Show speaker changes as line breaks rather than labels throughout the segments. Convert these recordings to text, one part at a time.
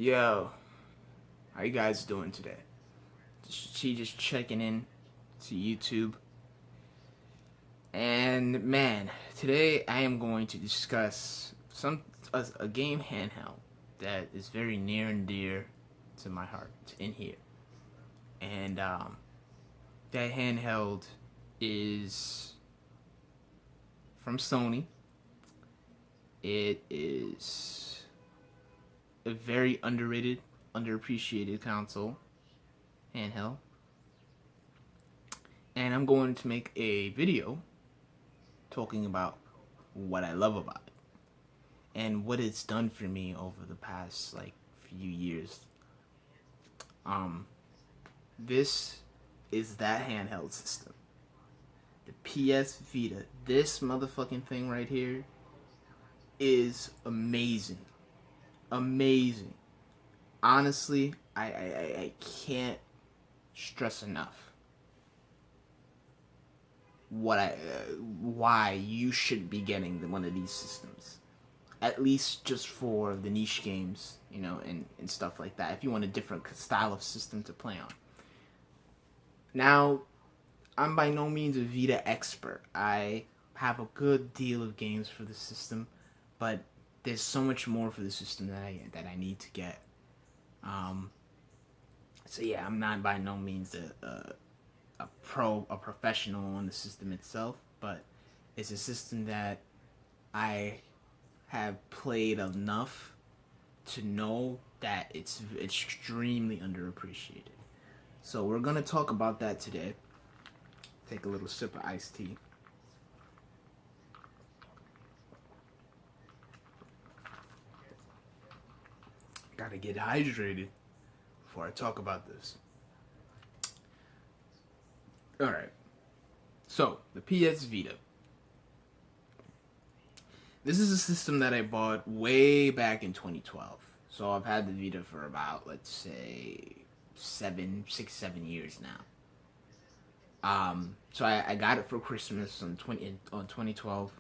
Yo, how you guys doing today? She just checking in to YouTube. And man, today I am going to discuss a game handheld that is very near and dear to my heart in here. And that handheld is from Sony. It is a very underrated, underappreciated console handheld. And I'm going to make a video talking about what I love about it and what it's done for me over the past few years. This is that handheld system. The PS Vita. This motherfucking thing right here is amazing. Amazing. Honestly, I can't stress enough why you should be getting one of these systems, at least just for the niche games, and stuff like that. If you want a different style of system to play on. Now, I'm by no means a Vita expert. I have a good deal of games for the system, but there's so much more for the system that I need to get. So yeah, I'm not by no means a professional on the system itself, but it's a system that I have played enough to know that it's extremely underappreciated. So we're gonna talk about that today. Take a little sip of iced tea. Gotta get hydrated before I talk about this. Alright. So, the PS Vita. This is a system that I bought way back in 2012. So I've had the Vita for about, let's say, 7 years now. So I got it for Christmas on 2012.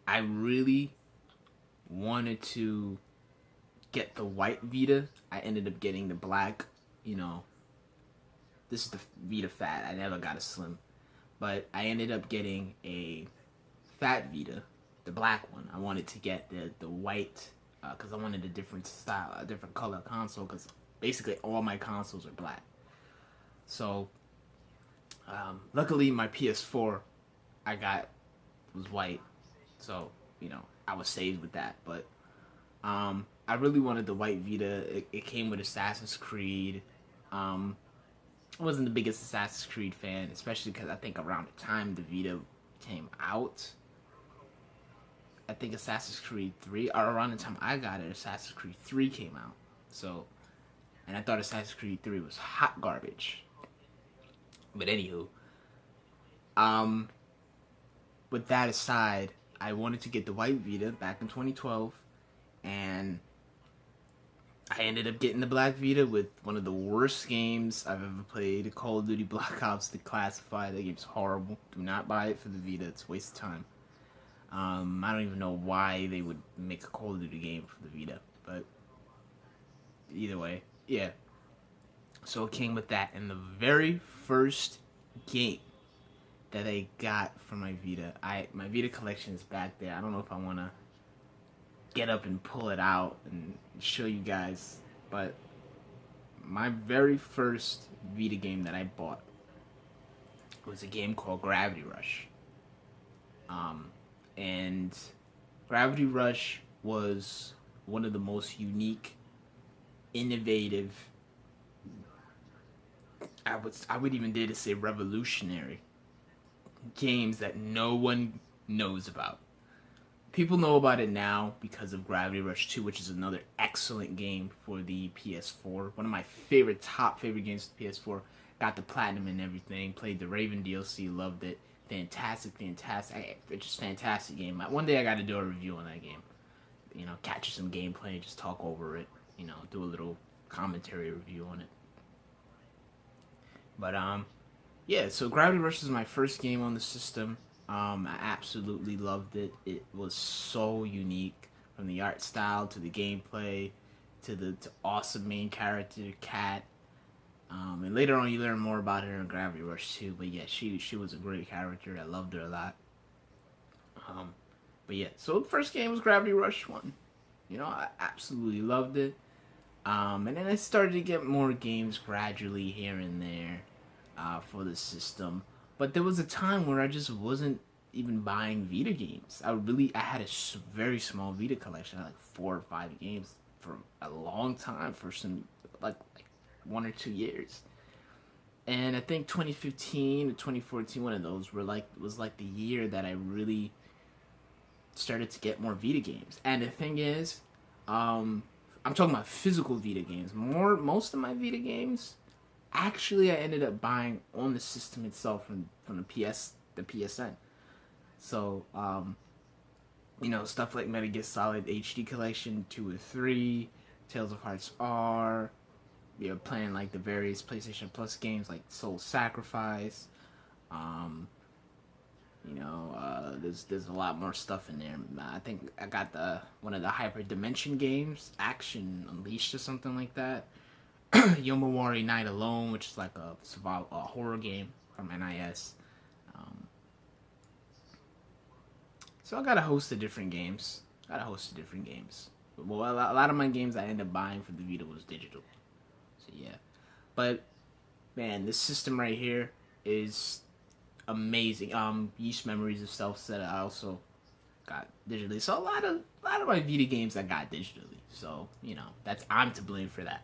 I really wanted to get the white Vita. I ended up getting the black, This is the Vita Fat. I never got a Slim. But I ended up getting a Fat Vita, the black one. I wanted to get the white, because I wanted a different style, a different color console, because basically all my consoles are black. So, luckily my PS4 I got was white. So, I was saved with that. But I really wanted the white Vita. It came with Assassin's Creed. I wasn't the biggest Assassin's Creed fan, especially because I think around the time the Vita came out, I think Assassin's Creed 3, or around the time I got it, Assassin's Creed 3 came out. So, and I thought Assassin's Creed 3 was hot garbage. But anywho, with that aside, I wanted to get the white Vita back in 2012, and I ended up getting the Black Vita with one of the worst games I've ever played, Call of Duty Black Ops Declassified. That game's horrible. Do not buy it for the Vita. It's a waste of time. I don't even know why they would make a Call of Duty game for the Vita. But either way, yeah. So it came with that. And the very first game that I got from my Vita, my Vita collection is back there. I don't know if I want to get up and pull it out and show you guys, but my very first Vita game that I bought was a game called Gravity Rush. And Gravity Rush was one of the most unique, innovative, I would even dare to say revolutionary games that no one knows about. People know about it now because of Gravity Rush 2, which is another excellent game for the PS4. One of my top favorite games for the PS4. Got the platinum and everything. Played the Raven DLC. Loved it. Fantastic. It's just fantastic game. One day I got to do a review on that game. Capture some gameplay and just talk over it. Do a little commentary review on it. But, yeah, so Gravity Rush is my first game on the system. I absolutely loved it. It was so unique, from the art style to the gameplay to awesome main character Cat. And later on, you learn more about her in Gravity Rush too. But yeah, she was a great character. I loved her a lot. But yeah, so the first game was Gravity Rush 1. I absolutely loved it. And then I started to get more games gradually here and there for the system. But there was a time where I just wasn't even buying Vita games. I had a very small Vita collection. I had like 4 or 5 games for a long time, for some like 1 or 2 years. And I think 2015 or 2014, one of those was like the year that I really started to get more Vita games. And the thing is, I'm talking about physical Vita games. Most of my Vita games, actually, I ended up buying on the system itself from the PSN. So, stuff like Metal Gear Solid HD Collection 2 and 3, Tales of Hearts R. Playing like the various PlayStation Plus games like Soul Sacrifice. There's a lot more stuff in there. I think I got one of the Hyper Dimension games, Action Unleashed or something like that. Yomawari Night Alone, which is like a horror game from NIS. So I got a host of different games. Well, a lot of my games I ended up buying for the Vita was digital. So yeah, but man, this system right here is amazing. Yeast Memories of Self said I also got digitally. So a lot of my Vita games I got digitally. So I'm to blame for that.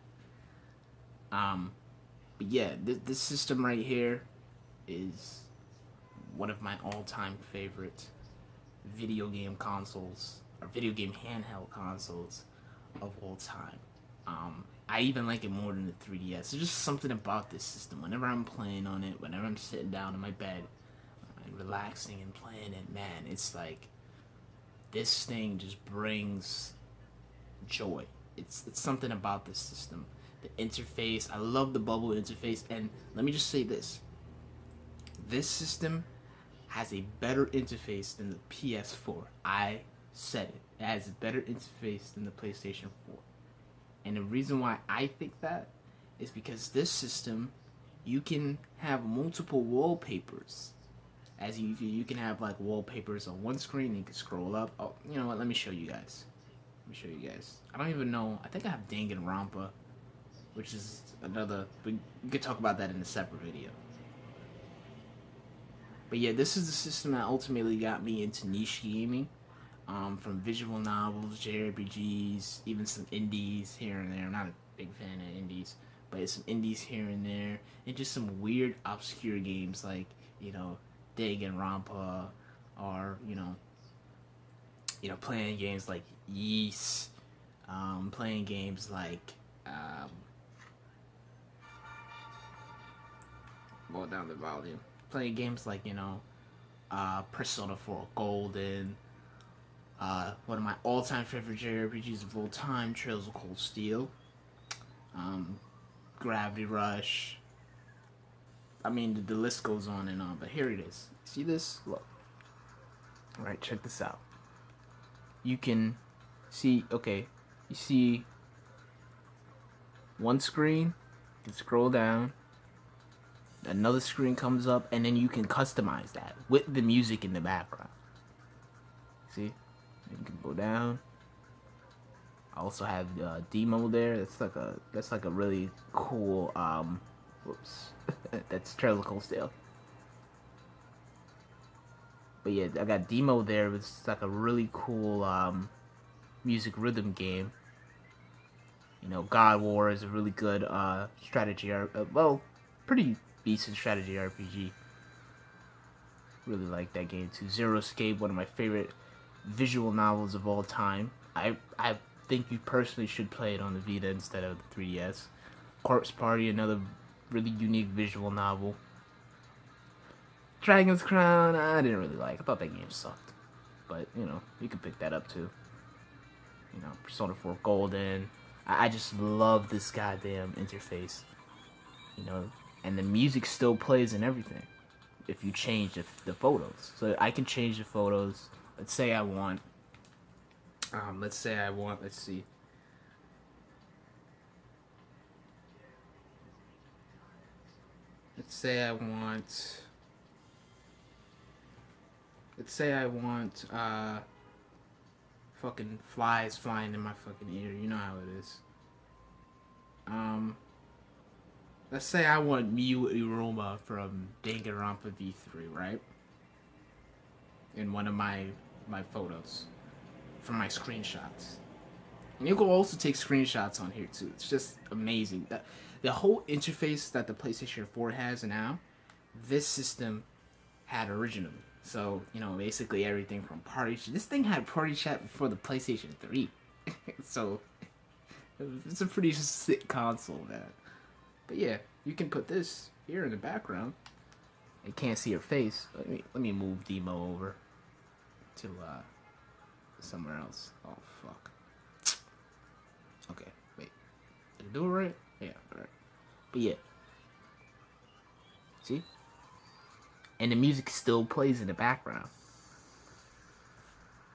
But yeah, this system right here is one of my all-time favorite video game consoles, or video game handheld consoles of all time. I even like it more than the 3DS. There's just something about this system. Whenever I'm playing on it, whenever I'm sitting down in my bed and relaxing and playing it, man, it's like this thing just brings joy. It's something about this system. The interface, I love the bubble interface, and let me just say this. This system has a better interface than the PS4. I said it. It has a better interface than the PlayStation 4. And the reason why I think that is because this system, you can have multiple wallpapers. As you can have like wallpapers on one screen, and you can scroll up. Oh, you know what? Let me show you guys. I don't even know. I think I have Danganronpa, which is another. We could talk about that in a separate video. But yeah, this is the system that ultimately got me into niche gaming. From visual novels, JRPGs, even some indies here and there. I'm not a big fan of indies, but it's some indies here and there, and just some weird, obscure games like Danganronpa, or playing games like Yeast, playing games like go down the volume. Playing games like Persona 4 Golden. One of my all-time favorite JRPGs of all time, Trails of Cold Steel, Gravity Rush. I mean, the list goes on and on, but here it is. See this? Look. Alright, check this out. You can see, you see one screen, you can scroll down, another screen comes up, and then you can customize that with the music in the background. See? You can go down. I also have demo there. That's like a really cool whoops. That's Trails of Cold Steel. But yeah, I got demo there. It's like a really cool music rhythm game. God War is a really good strategy. Pretty decent strategy RPG. Really like that game too. Zero Escape, one of my favorite visual novels of all time. I think you personally should play it on the Vita instead of the 3DS. Corpse Party, another really unique visual novel. Dragon's Crown, I didn't really like. I thought that game sucked. But, you can pick that up too. Persona 4 Golden. I just love this goddamn interface. And the music still plays and everything if you change the photos. So I can change the photos. Let's say I want, let's see. let's say I want. Let's say I want fucking flies flying in my fucking ear. You know how it is. Let's say I want Mew Aroma from Danganronpa V3, right? In one of my photos from my screenshots. And you can also take screenshots on here too. It's just amazing. The whole interface that the PlayStation 4 has now, this system had originally. So, you know, basically everything from party chat. This thing had party chat before the PlayStation 3. So, it's a pretty sick console, man. But yeah, you can put this here in the background. You can't see her face. Let me move Demo over to somewhere else. Oh fuck. Okay, wait. Did I do it right? Yeah, alright. But yeah. See? And the music still plays in the background.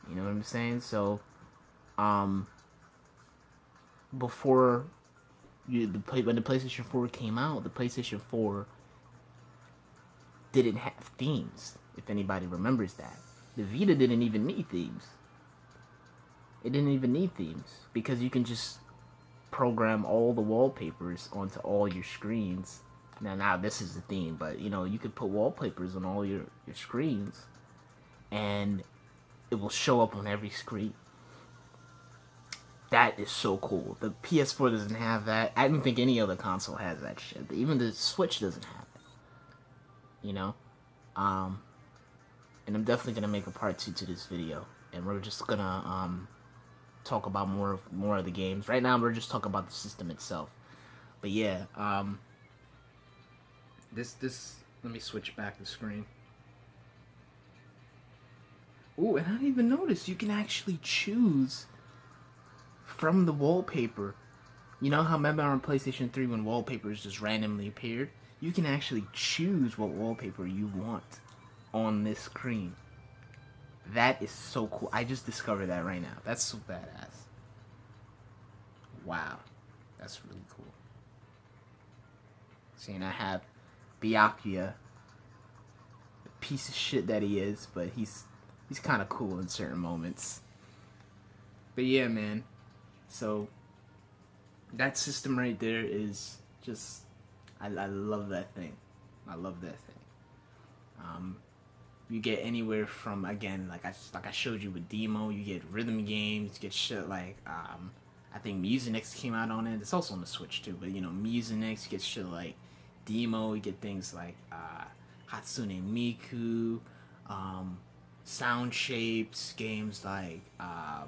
You know what I'm saying? So, before when the PlayStation 4 came out, the PlayStation 4 didn't have themes, if anybody remembers that. The Vita didn't even need themes. It didn't even need themes because you can just program all the wallpapers onto all your screens. Now this is the theme, but you know, you could put wallpapers on all your screens and it will show up on every screen. That is so cool. The PS4 doesn't have that. I don't think any other console has that shit. Even the Switch doesn't have it. You know? And I'm definitely gonna make a part 2 to this video. And we're just gonna talk about more of the games. Right now we're just talking about the system itself. But yeah, this let me switch back the screen. Ooh, and I didn't even notice you can actually choose from the wallpaper. You know how remember on PlayStation 3 when wallpapers just randomly appeared? You can actually choose what wallpaper you want on this screen. That is so cool. I just discovered that right now. That's so badass. Wow. That's really cool. See, and I have Byakuya, the piece of shit that he is, but he's kind of cool in certain moments. But yeah, man. So, that system right there is just, I love that thing. I love that thing. You get anywhere from, again, like I showed you with Demo, you get rhythm games, you get shit like, I think Mucinex came out on it. It's also on the Switch too, but you know, Mucinex, you get shit like Demo, you get things like Hatsune Miku, Sound Shapes, games like, I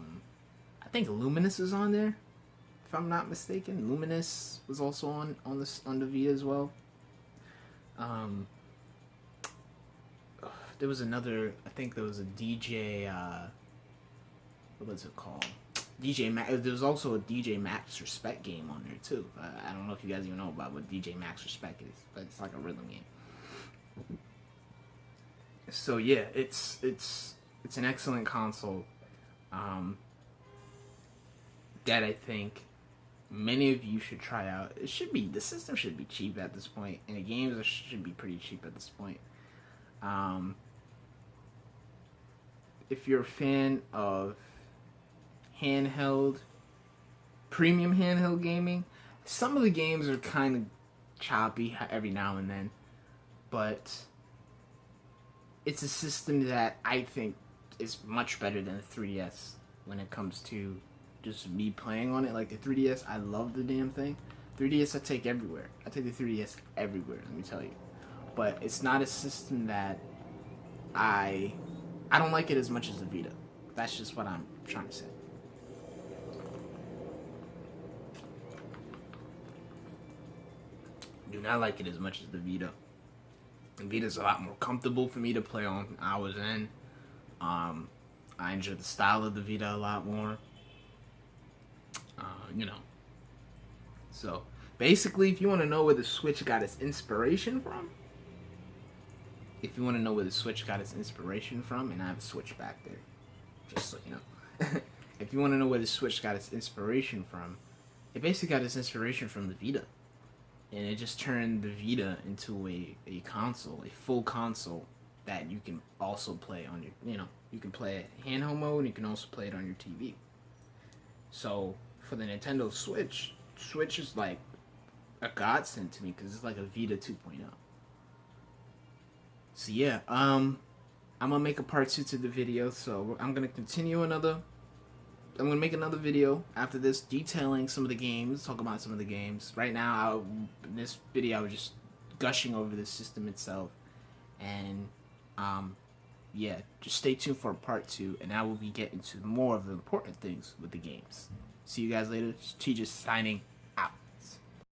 think Luminous is on there, if I'm not mistaken. Luminous was also on the Vita as well. There was another, I think there was a DJ, what was it called? DJ Max. There was also a DJ Max Respect game on there too. I don't know if you guys even know about what DJ Max Respect is, but it's like a rhythm game. So yeah, it's an excellent console. That I think many of you should try out. The system should be cheap at this point, and the games should be pretty cheap at this point. If you're a fan of handheld, premium handheld gaming, some of the games are kind of choppy every now and then, but it's a system that I think is much better than the 3DS when it comes to just me playing on it. Like the 3DS, I love the damn thing. 3DS I take everywhere. I take the 3DS everywhere, let me tell you. But it's not a system that I don't like it as much as the Vita. That's just what I'm trying to say. Do not like it as much as the Vita. The Vita's a lot more comfortable for me to play on hours in. I enjoy the style of the Vita a lot more. You know. So, basically, if you want to know where the Switch got its inspiration from, and I have a Switch back there, just so you know. If you want to know where the Switch got its inspiration from, it basically got its inspiration from the Vita. and it just turned the Vita into a console, a full console that you can also play on your, you can play it handheld mode, and you can also play it on your TV. So for the Nintendo Switch, Switch is like a godsend to me because it's like a Vita 2.0. So yeah, I'm gonna make a part 2 to the video. So I'm gonna continue another. I'm gonna make another video after this detailing some of the games, talk about some of the games. Right now, in this video, I was just gushing over the system itself, and yeah, just stay tuned for part 2, and I will be getting to more of the important things with the games. See you guys later. Strategist signing